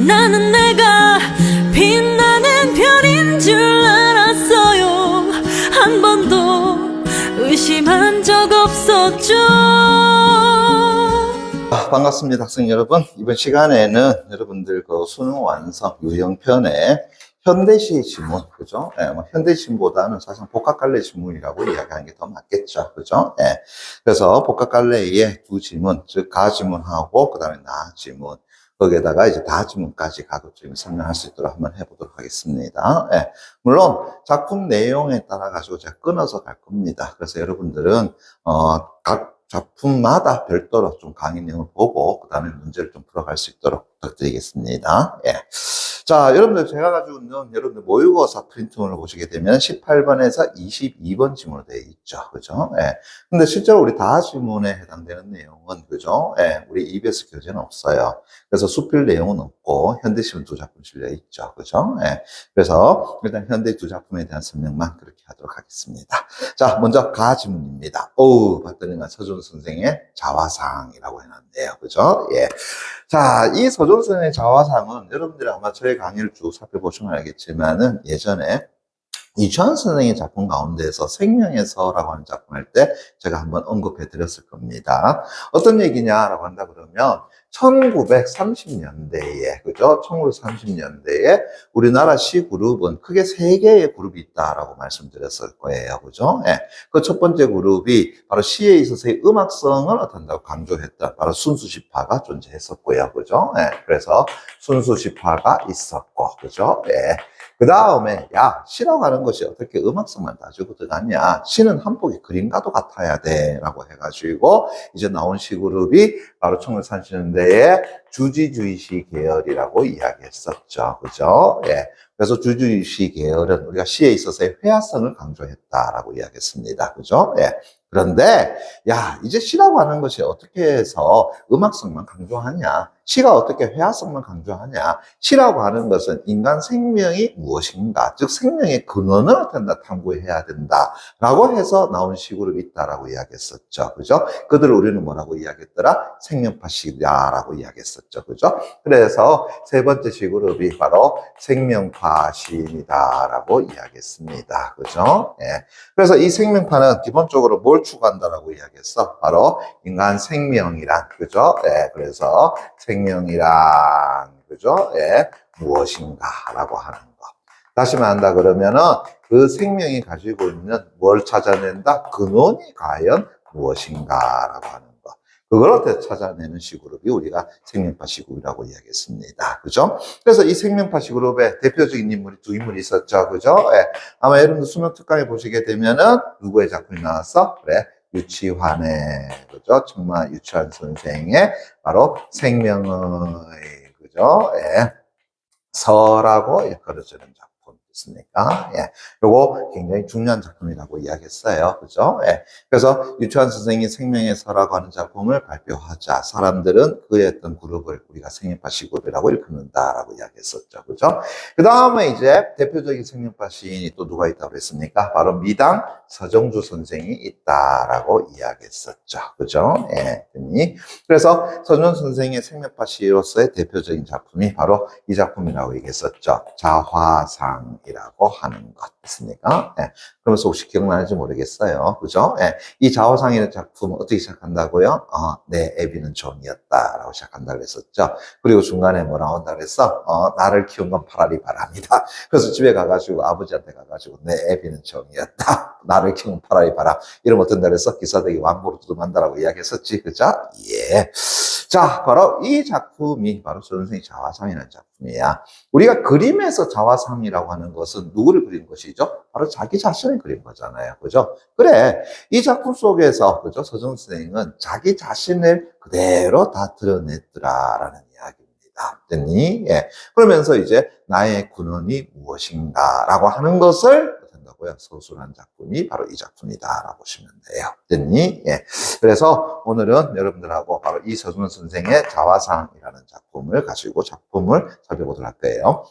나는 내가 빛나는 별인 줄 알았어요. 한 번도 의심한 적 없었죠. 반갑습니다, 학생 여러분. 이번 시간에는 여러분들 그 수능 완성 유형편의 현대시 지문, 그죠? 현대시문보다는 사실 복합갈래 지문이라고 이야기하는 게 더 맞겠죠, 그죠? 그래서 복합갈래의 두 지문, 즉 가지문하고 그 다음에 나지문, 거기에다가 이제 다지문까지 가급적이면 설명할 수 있도록 한번 해보도록 하겠습니다. 물론 작품 내용에 따라 가지고 제가 끊어서 갈 겁니다. 그래서 여러분들은 각 작품마다 별도로 좀 강의 내용을 보고 그 다음에 문제를 좀 풀어갈 수 있도록 부탁드리겠습니다. 자, 여러분들 제가 가지고 있는 여러분들 모의고사 프린트문을 보시게 되면 18번에서 22번 지문으로 되어 있죠. 그죠? 근데 실제로 우리 다 지문에 해당되는 내용은, 그죠? 우리 EBS 교재는 없어요. 그래서 수필 내용은 없고, 현대시문 두 작품 실려 있죠. 그죠? 그래서 일단 현대 두 작품에 대한 설명만 그렇게 하도록 하겠습니다. 자, 먼저 가지문입니다. 봤더니 서준 선생의 자화상이라고 해놨네요. 그죠? 자, 이 서준 선생의 자화상은 여러분들이 아마 저의 강의를 쭉 살펴보시면 알겠지만은 예전에 이주환 선생의 작품 가운데에서 생명의 서라고 하는 작품 할 때 제가 한번 언급해 드렸을 겁니다. 어떤 얘기냐라고 한다 그러면 1930년대에, 그죠? 1930년대에 우리나라 시그룹은 크게 세 개의 그룹이 있다라고 말씀드렸을 거예요. 그죠? 그 첫 번째 그룹이 바로 시에 있어서의 음악성을 어떤다고 강조했던 바로 순수시파가 존재했었고요. 그죠? 그래서 순수시파가 있었고, 그죠? 그 다음에 시라고 하는 것이 어떻게 음악성만 따지고 들어가냐, 시는 한 폭의 그림과도 같아야 돼 라고 해가지고 이제 나온 시그룹이 바로 1930년대에 주지주의시 계열이라고 이야기했었죠. 그죠? 그래서 주지주의시 계열은 우리가 시에 있어서의 회화성을 강조했다라고 이야기했습니다. 그죠? 그런데 이제 시라고 하는 것이 어떻게 해서 음악성만 강조하냐, 시가 어떻게 회화성만 강조하냐, 시라고 하는 것은 인간 생명이 무엇인가, 즉 생명의 근원을 어떤다 탐구해야 된다라고 해서 나온 시그룹이 있다라고 이야기했었죠. 그죠? 그들을 우리는 뭐라고 이야기했더라? 생명파시라고 이야기했었죠. 그죠? 그래서 세 번째 시그룹이 바로 생명파 시인이다라고 이야기했습니다. 그죠? 그래서 이 생명파는 기본적으로 뭘 추구한다라고 이야기했어? 바로 인간 생명이란, 그죠? 그래서 생명이란, 그죠? 무엇인가라고 하는 거. 다시 말한다 그러면은 그 생명이 가지고 있는 뭘 찾아낸다? 근원이 과연 무엇인가라고 하는 거. 그걸 어떻게 찾아내는 시그룹이 우리가 생명파 시그룹이라고 이야기했습니다. 그죠? 그래서 이 생명파 시그룹의 대표적인 인물이 두 인물이 있었죠. 그죠? 아마 여러분들 수능 특강에 보시게 되면은 누구의 작품이 나왔어? 그래. 유치환의, 그죠? 정말 유치환 선생의 바로 생명의, 그죠? 서라고 일컬어지는 작품 있습니까? 요거 굉장히 중요한 작품이라고 이야기했어요. 그죠? 그래서 유치환 선생이 생명의 서라고 하는 작품을 발표하자 사람들은 그의 어떤 그룹을 우리가 생명파 시그룹이라고 일컫는다라고 이야기했었죠. 그죠? 그 다음에 이제 대표적인 생명파 시인이 또 누가 있다고 그랬습니까? 바로 미당 서정주 선생이 있다라고 이야기했었죠. 그죠? 그래서 서정주 선생의 생명파 시로서의 대표적인 작품이 바로 이 작품이라고 얘기했었죠. 자화상이라고 하는 것 있습니까? 그러면서 혹시 기억나는지 모르겠어요. 그죠? 이 자화상이라는 작품은 어떻게 시작한다고요? 내 애비는 종이었다라고 시작한다고 했었죠. 그리고 중간에 뭐 나온다고 했어? 나를 키운 건 파라리 바람이다. 그래서 집에 가가지고 아버지한테 가가지고 내 애비는 종이었다. 나를 키운 파라리 바람. 이러면 어떤다 그랬어? 기사대기 왕보로 두둠한다라고 이야기했었지. 그죠? 자, 바로 이 작품이 바로 선생의 자화상이라는 작품이야. 우리가 그림에서 자화상이라고 하는 것은 누구를 그린 것이죠? 바로 자기 자신을 그린 거잖아요. 그죠? 그래. 이 작품 속에서, 그죠? 서정 선생은 자기 자신을 그대로 다 드러냈더라라는 이야기입니다. 됐니? 그러면서 이제 나의 근원이 무엇인가라고 하는 것을 서술한 작품이 바로 이 작품이다라고 보시면 돼요. 됐니? 그래서 오늘은 여러분들하고 바로 이 서준 선생의 자화상이라는 작품을 가지고 작품을 살펴보도록 할 거예요.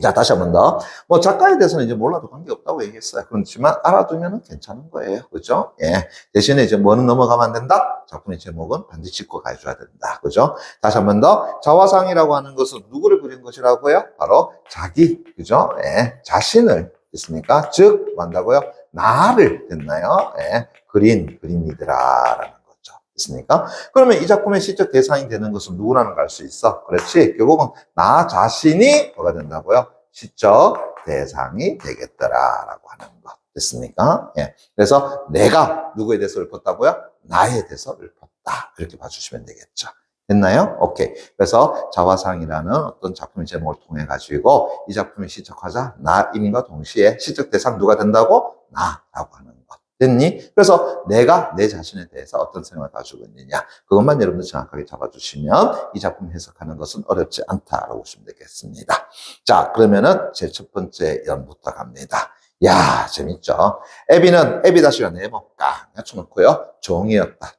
자, 다시 한 번 더. 뭐, 작가에 대해서는 이제 몰라도 관계없다고 얘기했어요. 그렇지만 알아두면 괜찮은 거예요. 그죠? 예. 대신에 이제 뭐는 넘어가면 안 된다? 작품의 제목은 반드시 짚고 가줘야 된다. 그죠? 다시 한 번 더. 자화상이라고 하는 것은 누구를 그린 것이라고요? 바로 자기. 그죠? 예. 자신을. 됐습니까? 즉, 뭐 한다고요? 나를. 됐나요? 예. 그린 그림이더라라는 거죠. 됐습니까? 그러면 이 작품의 시적 대상이 되는 것은 누구라는 걸 알 수 있어? 그렇지? 결국은 나 자신이 뭐가 된다고요? 시적 대상이 되겠더라라고 하는 것. 됐습니까? 예. 그래서 내가 누구에 대해서 읊었다고요? 나에 대해서 읊었다. 이렇게 봐주시면 되겠죠. 됐나요? 오케이. 그래서 자화상이라는 어떤 작품의 제목을 통해 가지고 이 작품의 시적화자 나임과 동시에 시적 대상 누가 된다고? 나라고 하는 것. 됐니? 그래서 내가 내 자신에 대해서 어떤 생각을 가지고 있느냐. 그것만 여러분들 정확하게 잡아주시면 이 작품 해석하는 것은 어렵지 않다라고 보시면 되겠습니다. 자, 그러면은 제 첫 번째 연부터 갑니다. 야, 재밌죠? 애비 다시가 네모 깡 쳐놓고요. 종이었다.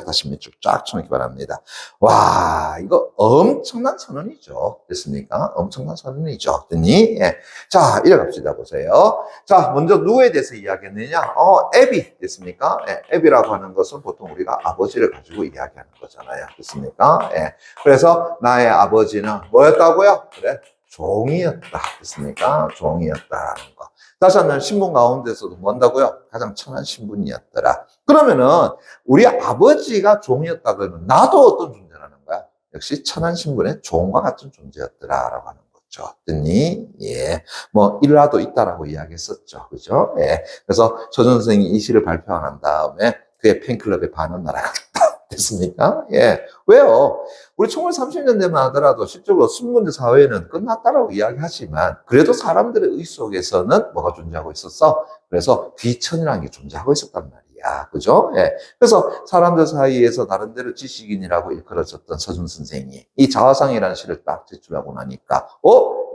다시 밑줄 쫙 쳐놓기 바랍니다. 와, 이거 엄청난 선언이죠. 됐습니까? 엄청난 선언이죠. 됐니? 예. 자, 이래 갑시다. 보세요. 자, 먼저 누구에 대해서 이야기했느냐? 애비. 됐습니까? 예. 애비라고 하는 것은 보통 우리가 아버지를 가지고 이야기하는 거잖아요. 됐습니까? 예. 그래서 나의 아버지는 뭐였다고요? 그래. 종이었다. 됐습니까? 종이었다라는 거. 다시 한번 신분 가운데서도 뭔다고요? 가장 천한 신분이었더라. 그러면은 우리 아버지가 종이었다 그러면 나도 어떤 존재라는 거야? 역시 천한 신분의 종과 같은 존재였더라라고 하는 거죠. 됐니? 예. 뭐 일화도 있다라고 이야기했었죠. 그죠? 예. 그래서 조 선생이 이 시를 발표한 다음에 그의 팬클럽에 반은 날아갔다. 됐습니까? 예. 왜요? 우리 1930년대만 하더라도 실적으로 순문제 사회는 끝났다라고 이야기하지만 그래도 사람들의 의 속에서는 뭐가 존재하고 있었어? 그래서 귀천이라는 게 존재하고 있었단 말이야. 그죠? 예. 그래서 사람들 사이에서 나름대로 지식인이라고 일컬어졌던 서준 선생이 이 자화상이라는 시를 딱 제출하고 나니까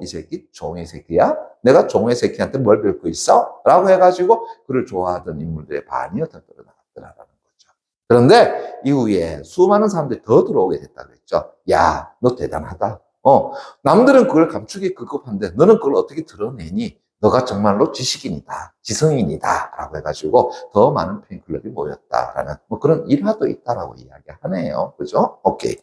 이 새끼 종의 새끼야? 내가 종의 새끼한테 뭘 배울 거 있어? 라고 해가지고 그를 좋아하던 인물들의 반이 어떤 나타나더라라는 그런데 이후에 수많은 사람들이 더 들어오게 됐다 그랬죠. 야, 너 대단하다. 남들은 그걸 감추기 급급한데 너는 그걸 어떻게 드러내니? 너가 정말로 지식인이다, 지성인이다 라고 해가지고 더 많은 팬클럽이 모였다라는 뭐 그런 일화도 있다라고 이야기하네요. 그죠? 오케이.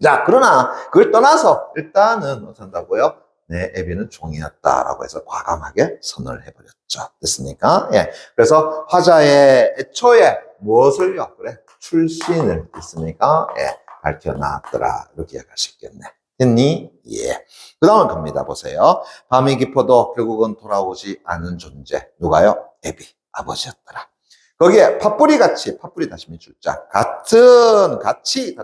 자, 그러나 그걸 떠나서 일단은 어쩐다고요? 내 애비는 종이었다라고 해서 과감하게 선언을 해버렸죠. 됐습니까? 예. 그래서 화자의 애초에 무엇을요? 그래. 출신을 됐습니까? 예. 밝혀놨더라. 이렇게 이야기할 수 있겠네. 됐니? 예. 그 다음은 갑니다. 보세요. 밤이 깊어도 결국은 돌아오지 않은 존재. 누가요? 애비. 아버지였더라. 거기에 팥뿌리 다시 밑줄자. 같이,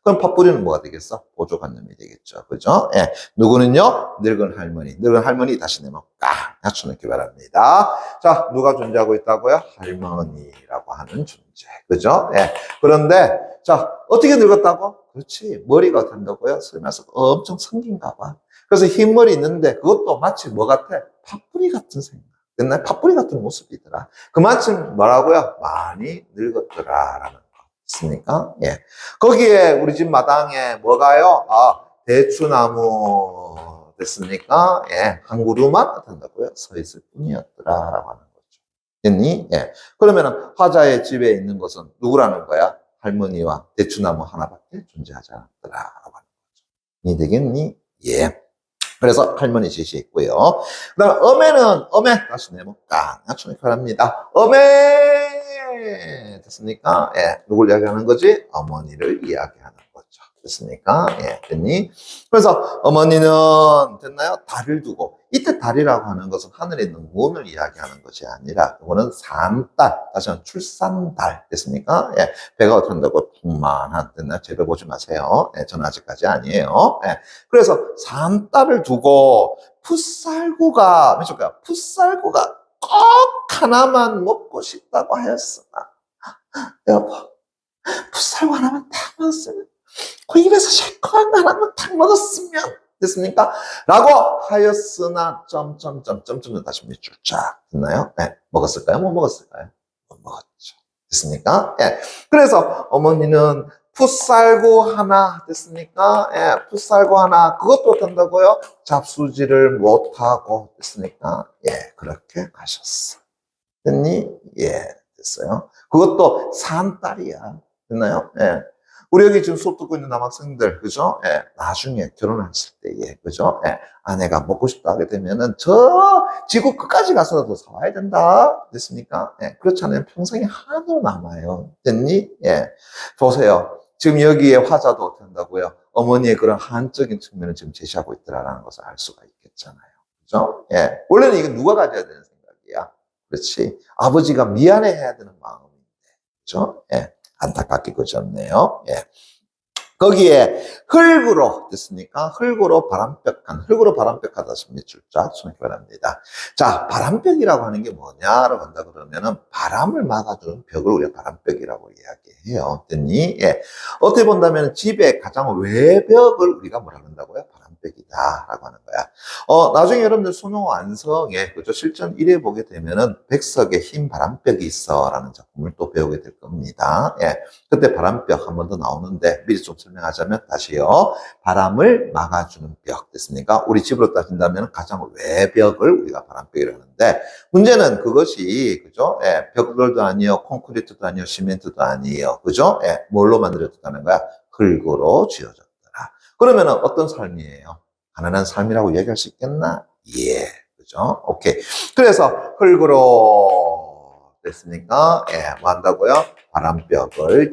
그럼 팥뿌리는 뭐가 되겠어? 보조관념이 되겠죠. 그죠? 예. 누구는요? 늙은 할머니 다시 내면 깡! 맞춰놓기 바랍니다. 자, 누가 존재하고 있다고요? 할머니라고 하는 존재. 그죠? 예. 그런데, 자, 어떻게 늙었다고? 그렇지. 머리가 된다고요? 설명서 엄청 생긴가 봐. 그래서 흰머리 있는데 그것도 마치 뭐 같아? 팥뿌리 같은 생각. 옛날 팥뿌리 같은 모습이더라. 그만큼 뭐라고요? 많이 늙었더라라는. 있습니까? 예. 거기에 우리 집 마당에 뭐가요? 대추나무 됐습니까? 예. 한 그루만 어떤다고요? 서 있을 뿐이었더라라고 하는 거죠. 됐니? 예. 그러면은 화자의 집에 있는 것은 누구라는 거야? 할머니와 대추나무 하나밖에 존재하지 않았더라라고 하는 거죠. 이해되겠니? 예. 그래서 할머니 제시했고요. 그 다음 엄에 다시 내면 깡 맞추면 바랍니다. 됐습니까? 예. 누굴 이야기하는 거지? 어머니를 이야기하는 거죠. 됐습니까? 예. 됐니? 그래서 어머니는 됐나요? 달을 두고 이때 달이라고 하는 것은 하늘에 있는 문을 이야기하는 것이 아니라 이거는 산달, 다시 한번 출산달. 됐습니까? 예. 배가 어떻게 한다고 풍만한 됐나요? 제 배 보지 마세요. 예. 저는 아직까지 아니에요. 예. 그래서 산달을 두고 풋살구가 꼭 하나만 먹고 싶다고 하였으나 여보 풋살구 하나만 딱 먹었으면 그 입에서 실컷 하나만 딱 먹었으면 됐습니까? 라고 하였으나 점점 다시 밑줄 쫙 됐나요? 네. 먹었을까요? 못 먹었을까요? 못 먹었죠. 됐습니까? 예. 그래서 어머니는 풋살구 하나 됐습니까? 예, 풋살구 하나 그것도 된다고요? 잡수지를 못하고 됐습니까? 예, 그렇게 가셨어. 됐니? 예, 됐어요. 그것도 산딸이야. 됐나요? 예. 우리 여기 지금 수업 듣고 있는 남학생들, 그죠? 예, 나중에 결혼했을 때에, 그죠? 예, 아내가 먹고 싶다 하게 되면은 저 지구 끝까지 가서라도 사와야 된다. 됐습니까? 예, 그렇지 않으면 평생에 하나도 남아요. 됐니? 예. 보세요. 지금 여기에 화자도 된다고요. 어머니의 그런 한적인 측면을 지금 제시하고 있더라라는 것을 알 수가 있겠잖아요. 그죠? 예. 원래는 이건 누가 가져야 되는 생각이야? 그렇지. 아버지가 미안해해야 되는 마음인데. 그죠? 예. 안타깝게 그쳤네요. 예. 거기에 흙으로 됐습니까? 흙으로 바람벽하다 몇 줄자 손익 바랍니다. 자, 바람벽이라고 하는 게 뭐냐라고 한다 그러면은 바람을 막아주는 벽을 우리가 바람벽이라고 이야기해요. 됐니? 예. 어떻게 본다면 집의 가장 외벽을 우리가 뭐라 그런다고요? 바람벽이다라고 하는 거야. 나중에 여러분들 수능 완성에 그죠? 실전 1회 보게 되면은 백석의 흰 바람벽이 있어라는 작품을 또 배우게 될 겁니다. 예. 그때 바람벽 한 번 더 나오는데 미리 좀 설명하자면 다시요. 바람을 막아주는 벽 됐습니까? 우리 집으로 따진다면 가장 외벽을 우리가 바람벽이라고 하는데 문제는 그것이 그죠? 예, 벽돌도 아니요, 콘크리트도 아니요, 시멘트도 아니에요. 그죠? 예, 뭘로 만들어졌다는 거야? 흙으로 지어졌더라. 그러면 어떤 삶이에요? 가난한 삶이라고 얘기할 수 있겠나? 예. 그죠? 오케이. 그래서 흙으로 됐습니까? 예, 뭐 한다고요? 바람벽을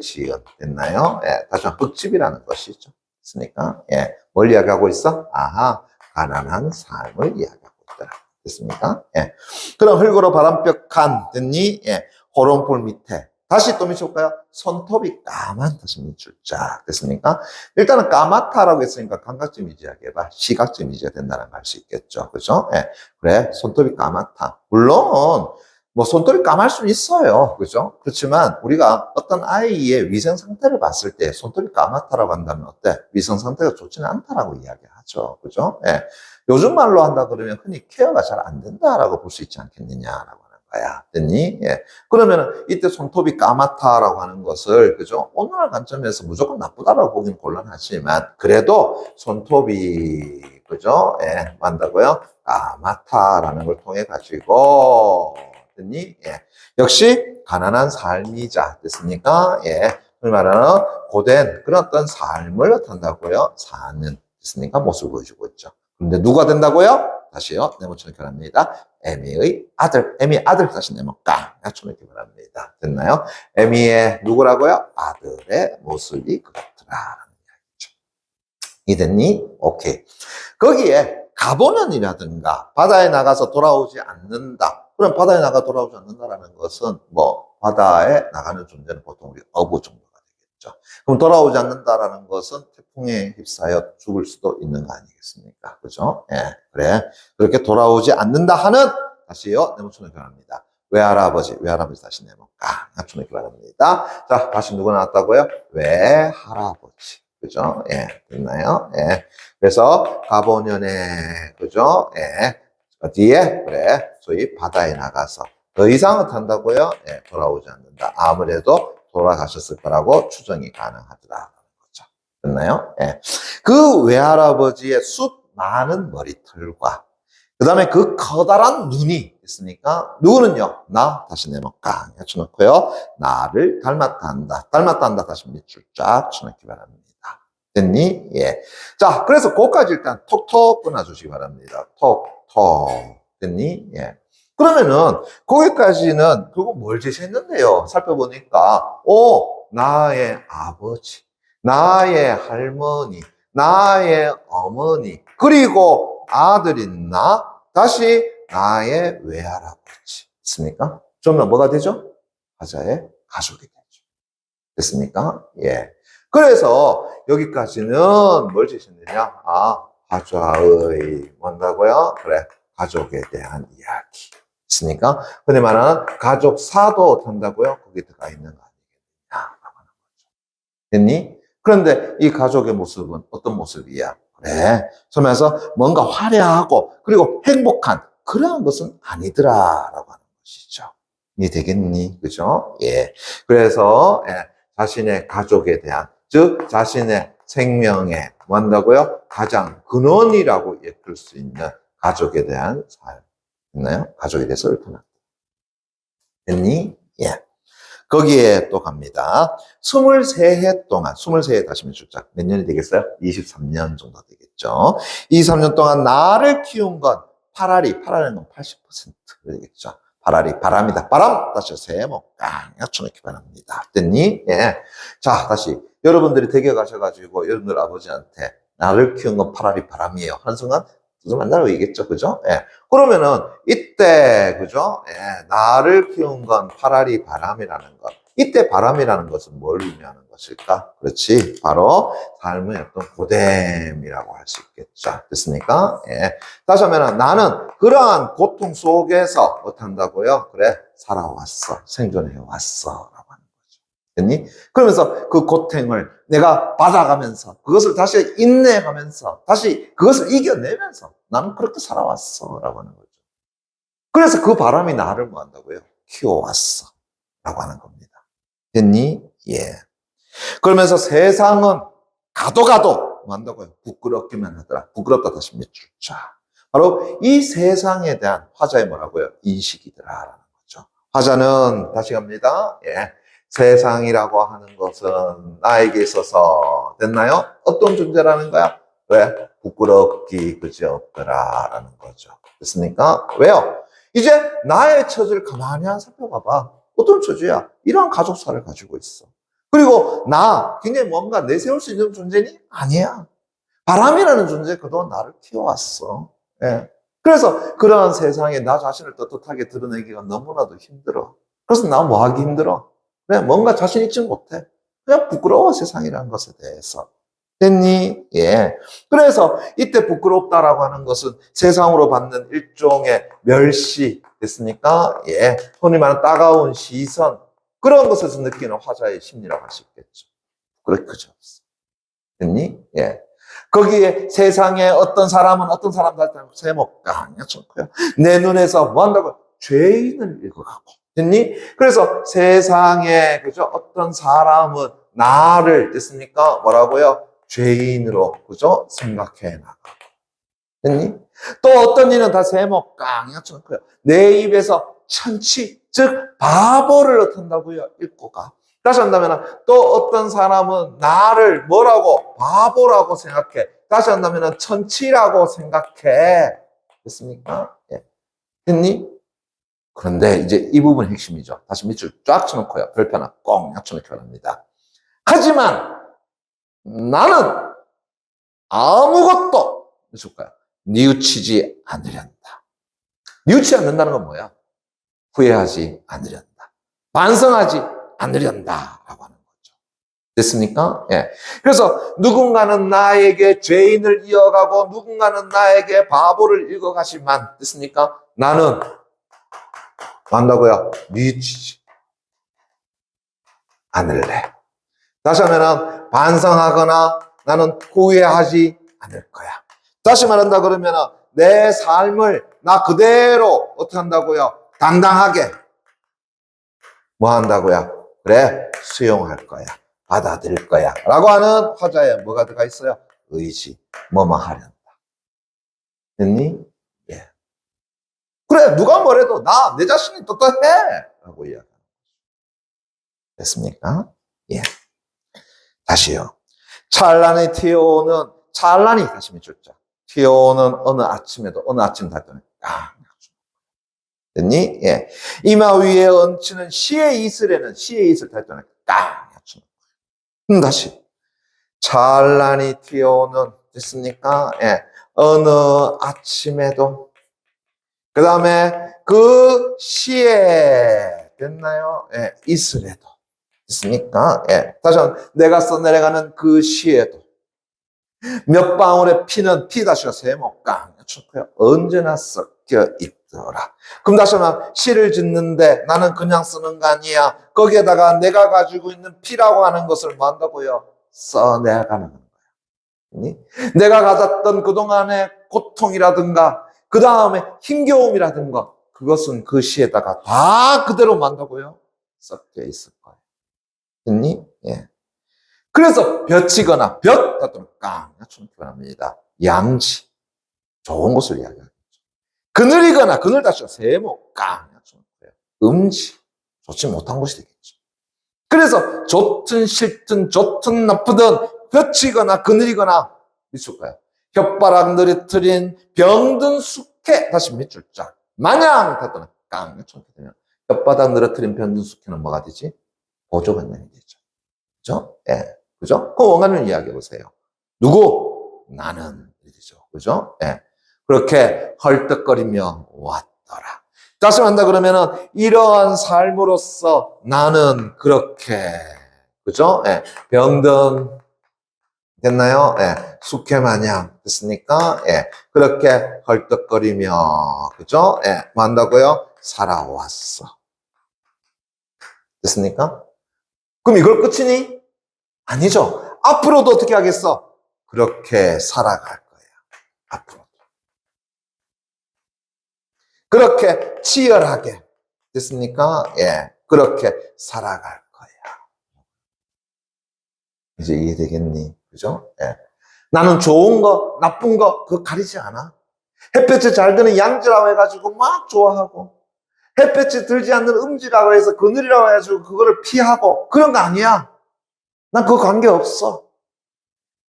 됐나요? 예, 다시 한번 흙집이라는 것이죠. 됐습니까? 예, 뭘 이야기하고 있어? 아하, 가난한 삶을 이야기하고 있더라. 됐습니까? 예. 그럼 흙으로 바람벽한, 됐니? 예, 호롱불 밑에. 다시 또 미쳐볼까요? 손톱이 까만 다시 밑줄 쫙 됐습니까? 일단은 까맣다라고 했으니까 감각점 이지하게 봐. 시각점 이지가 된다는 걸 알 수 있겠죠. 그죠? 예. 그래, 손톱이 까맣다. 물론, 뭐 손톱이 까말 수는 있어요. 그죠? 그렇지만 우리가 어떤 아이의 위생 상태를 봤을 때 손톱이 까맣다라고 한다면 어때? 위생 상태가 좋지는 않다라고 이야기하죠. 그죠? 예. 요즘 말로 한다 그러면 흔히 케어가 잘 안 된다라고 볼 수 있지 않겠느냐라고 하는 거야. 됐니? 예. 그러면은 이때 손톱이 까맣다라고 하는 것을 그죠? 오늘날 관점에서 무조건 나쁘다라고 보기는 곤란하지만 그래도 손톱이 그죠? 예. 뭐 한다고요? 까맣다라는 걸 통해 가지고 됐니? 예. 역시 가난한 삶이자 됐습니까? 예. 그 말하는 고된 그런 어떤 삶을 탄다고요? 사는 됐습니까? 모습을 보여주고 있죠. 그런데 누가 된다고요? 다시요. 네모처럼 바랍니다. 에미의 아들. 에미의 아들 다시 네모 깡. 초록이 바랍니다. 됐나요? 에미의 누구라고요? 아들의 모습이 그렇더라. 이됐니? 오케이. 거기에 가보년이라든가 바다에 나가서 돌아오지 않는다. 그럼 바다에 나가 돌아오지 않는다라는 것은 뭐 바다에 나가는 존재는 보통 우리 어부 정도가 되겠죠. 그럼 돌아오지 않는다라는 것은 태풍에 휩싸여 죽을 수도 있는 거 아니겠습니까? 그죠? 예, 그래. 그렇게 돌아오지 않는다 하는 다시요. 네모촌을 변합니다. 외할아버지 다시 네모까 맞추는 게 바랍니다. 자, 다시 누가 나왔다고요? 외할아버지. 그죠? 예, 됐나요? 예. 그래서 가보년에, 그죠? 예. 어디에? 그래. 소위 바다에 나가서 더 이상은 탄다고요? 예, 돌아오지 않는다. 아무래도 돌아가셨을 거라고 추정이 가능하더라는 거죠. 됐나요? 예. 그 외할아버지의 숱 많은 머리털과 그 다음에 그 커다란 눈이 있으니까 누구는요? 나 다시 네모깡 해쳐놓고요. 나를 닮았다 한다. 닮았다 한다 다시 밑줄 쫙 쳐놓기 바랍니다. 됐니? 예. 자, 그래서 그거까지 일단 톡톡 끊어주시기 바랍니다. 톡톡. 됐니? 예. 그러면은, 거기까지는, 그거 뭘 제시했는데요? 살펴보니까, 나의 아버지, 나의 할머니, 나의 어머니, 그리고 아들인 나, 다시 나의 외할아버지. 됐습니까? 좀 뭐가 되죠? 화자의 가족이 되죠. 됐습니까? 예. 그래서 여기까지는 뭘 제시했느냐? 화자의 뭔다고요? 그래, 가족에 대한 이야기. 있으니까 흔히 말하는 가족사도 된다고요? 거기 들어가 있는 거 아니겠느냐라고 하는 거죠. 됐니? 그런데 이 가족의 모습은 어떤 모습이야? 그래, 소면서 뭔가 화려하고 그리고 행복한 그러한 것은 아니더라라고 하는 것이죠. 이해 되겠니? 그죠? 예. 그래서 자신의 가족에 대한 즉 자신의 생명에 뭐 한다고요? 가장 근원이라고 예쁠 수 있는 가족에 대한 삶. 됐나요? 가족에 대해서 읊어놨다. 됐니? 예. 거기에 또 갑니다. 23해 동안, 23해 다시 숫자 몇 년이 되겠어요? 23년 정도 되겠죠. 23년 동안 나를 키운 건 파라리는 건 80% 되겠죠. 파라리, 바람이다. 바람! 다시 세모, 깡! 맞춰놓기 바랍니다. 됐니? 예. 자, 다시. 여러분들이 댁에 가셔가지고 여러분들 아버지한테 나를 키운 건 파라리, 바람이에요. 하는 순간 좀 만나러 오겠죠. 그죠? 예. 그러면은, 이때, 그죠? 예. 나를 키운 건 파라리, 바람이라는 것. 이때 바람이라는 것은 뭘 의미하는 것일까? 그렇지. 바로 삶의 어떤 고됨이라고 할 수 있겠죠. 됐습니까? 예. 다시 하면 나는 그러한 고통 속에서 어떻한다고요? 그래, 살아왔어. 생존해왔어. 라고 하는 거죠. 됐니? 그러면서 그 고통을 내가 받아가면서 그것을 다시 인내하면서 다시 그것을 이겨내면서 나는 그렇게 살아왔어. 라고 하는 거죠. 그래서 그 바람이 나를 뭐 한다고요? 키워왔어. 라고 하는 겁니다. 됐니? 예. 그러면서 세상은 가도 뭐 한다고요? 부끄럽기만 하더라. 부끄럽다 다시 몇 줄자. 바로 이 세상에 대한 화자의 뭐라고요? 인식이더라라는 거죠. 화자는 다시 갑니다. 예. 세상이라고 하는 것은 나에게 있어서 됐나요? 어떤 존재라는 거야? 왜? 부끄럽기 그지 없더라라는 거죠. 됐습니까? 왜요? 이제 나의 처지를 가만히 한 살펴봐봐. 어떤 처지야? 이러한 가족사를 가지고 있어. 그리고 나 굉장히 뭔가 내세울 수 있는 존재니? 아니야. 바람이라는 존재 그동안 나를 키워왔어. 예. 그래서 그러한 세상에 나 자신을 떳떳하게 드러내기가 너무나도 힘들어. 그래서 나 뭐 하기 힘들어? 그래, 뭔가 자신 있지 못해. 그냥 부끄러워, 세상이라는 것에 대해서. 됐니? 예. 그래서 이때 부끄럽다라고 하는 것은 세상으로 받는 일종의 멸시, 됐습니까? 예. 흔히 말하는 따가운 시선, 그런 것에서 느끼는 화자의 심리라고 할 수 있겠죠. 그렇게 그저 없어. 됐니? 예. 거기에 세상에 어떤 사람은 어떤 사람들한테 세목강, 내 눈에서 뭐 한다고? 죄인을 읽어가고. 됐니? 그래서 세상에, 그죠? 어떤 사람은 나를, 됐습니까? 뭐라고요? 죄인으로, 그죠? 생각해 나가고. 됐니? 또 어떤 이는 다 세목강, 내 입에서 천치, 즉, 바보를 어떤다고요? 읽고 가. 다시 한다면, 또 어떤 사람은 나를 뭐라고? 바보라고 생각해. 다시 한다면, 천치라고 생각해. 됐습니까? 예. 됐니? 그런데 이제 이 부분이 핵심이죠. 다시 밑줄 쫙 쳐놓고요. 별표 하나 꽁 쳐놓기 바랍니다. 하지만 나는 아무것도 해줄까요? 뉘우치지 않으련다. 뉘우치지 않는다는 건 뭐야? 후회하지 않으련다. 반성하지 않으련다. 라고 하는 거죠. 됐습니까? 예. 그래서 누군가는 나에게 죄인을 이어가고 누군가는 나에게 바보를 읽어가지만 됐습니까? 나는 한다고요? 뉘우치지 않을래. 다시 하면은 반성하거나 나는 후회하지 않을 거야. 다시 말한다 그러면은 내 삶을 나 그대로 어떻게 한다고요? 당당하게 뭐 한다고요? 그래, 수용할 거야. 받아들일 거야. 라고 하는 화자에 뭐가 들어가 있어요? 의지, 뭐뭐 하련다. 됐니? 예. 그래, 누가 뭐래도 내 자신이 떳떳해! 라고 이야기합니다. 됐습니까? 예. 다시요. 찬란히 튀어오는, 찬란히 다시 밑줄자. 튀어오는 어느 아침에도, 어느 아침 달더니, 됐니? 예. 이마 위에 얹히는 시의 이슬에는, 시의 이슬 달더니, 다시. 찬란히 튀어오는, 됐습니까? 예. 어느 아침에도, 그 다음에 그 시에 됐나요? 예, 이슬에도 있습니까? 예, 다시 한번 내가 써내려가는 그 시에도 몇 방울의 피는 피다시가 세모깡 언제나 섞여 있더라. 그럼 다시 한번 시를 짓는데 나는 그냥 쓰는 거 아니야. 거기에다가 내가 가지고 있는 피라고 하는 것을 뭐 한다고요? 써내가는 거야. 내가 가졌던 그동안의 고통이라든가 그 다음에 힘겨움이라든가 그것은 그 시에다가 다 그대로 만다고요? 섞여 있을 거예요. 됐니? 예. 그래서 벼치거나 볕 또는 깡처럼 표현합니다. 양지, 좋은 것을 이야기하겠죠. 그늘이거나 그늘 다시 세모, 깡처럼 음지, 좋지 못한 것이 되겠죠. 그래서 좋든 싫든 좋든 나쁘든 벼치거나 그늘이거나 밑줄까요? 혓바닥 느릿트린 병든 숙회 다시 밑줄자 마냥 닫거나 깡처럼 되면 혓바닥 느릿트린 병든 숙회는 뭐가 되지? 보조관념이 되죠. 그죠? 예. 그죠? 그 원관을 이야기해 보세요. 누구? 나는. 이죠. 그죠? 예. 그렇게 헐떡거리며 왔더라. 다시 한다 그러면은 이러한 삶으로서 나는 그렇게 그죠? 예. 병든 됐나요? 예. 숙회마냥 됐습니까? 예. 그렇게 헐떡거리며 그죠? 예. 뭐 한다고요? 살아왔어. 됐습니까? 그럼 이걸 끝이니? 아니죠. 앞으로도 어떻게 하겠어? 그렇게 살아갈 거야. 앞으로도. 그렇게 치열하게. 됐습니까? 예. 그렇게 살아갈 거야. 이제 이해되겠니? 그죠? 예. 나는 좋은 거, 나쁜 거, 그거 가리지 않아. 햇볕이 잘 드는 양지라고 해가지고 막 좋아하고, 햇볕이 들지 않는 음지라고 해서 그늘이라고 해가지고 그거를 피하고, 그런 거 아니야. 난 그거 관계없어.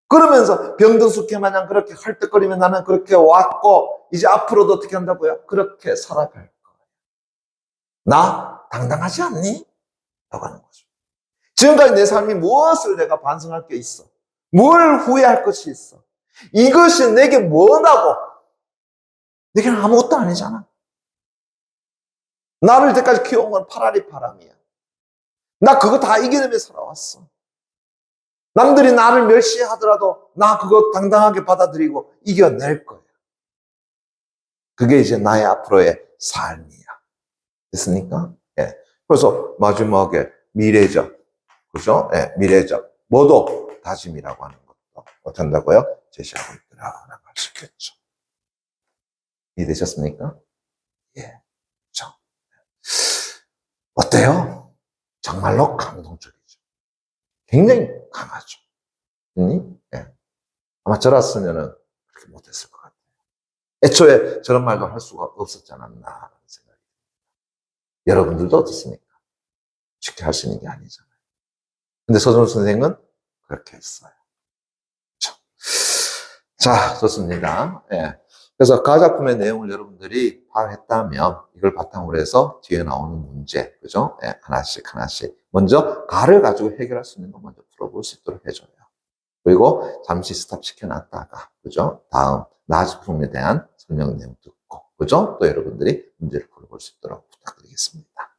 그러면서 병든 숙회 마냥 그렇게 헐떡거리면 나는 그렇게 왔고 이제 앞으로도 어떻게 한다고요? 그렇게 살아갈 거야. 나 당당하지 않니? 라고 하는 거죠. 지금까지 내 삶이 무엇을 내가 반성할 게 있어? 뭘 후회할 것이 있어? 이것이 내게 뭐라고? 내게는 아무것도 아니잖아. 나를 이때까지 키워온 건 파라리 파람이야. 나 그거 다 이겨내며 살아왔어. 남들이 나를 멸시하더라도 나 그거 당당하게 받아들이고 이겨낼 거야. 그게 이제 나의 앞으로의 삶이야. 됐습니까? 예. 그래서 마지막에 미래적, 그죠? 예, 미래적, 뭐도 다짐이라고 하는 것도 어떻게 한다고요? 제시하고 있더라라고 할 수 있겠죠. 이해되셨습니까? 예. 그렇죠. 어때요? 정말로 감동적이죠. 굉장히 강하죠. 예. 아마 저랬으면은 그렇게 못했을 것 같아요. 애초에 저런 말도 할 수가 없었지 않았나 생각이 듭니다. 여러분들도 어떻습니까? 쉽게 할 수 있는 게 아니잖아요. 근데 서준호 선생은 그렇게 했어요. 그렇죠? 자, 좋습니다. 예. 그래서 가작품의 내용을 여러분들이 파악했다면 이걸 바탕으로 해서 뒤에 나오는 문제, 그죠? 예, 하나씩 먼저 가를 가지고 해결할 수 있는 거 먼저 풀어볼 수 있도록 해줘요. 그리고 잠시 스탑 시켜놨다가, 그죠? 다음 나즈품에 대한 설명 내용 듣고, 그죠? 또 여러분들이 문제를 풀어볼 수 있도록 부탁드리겠습니다.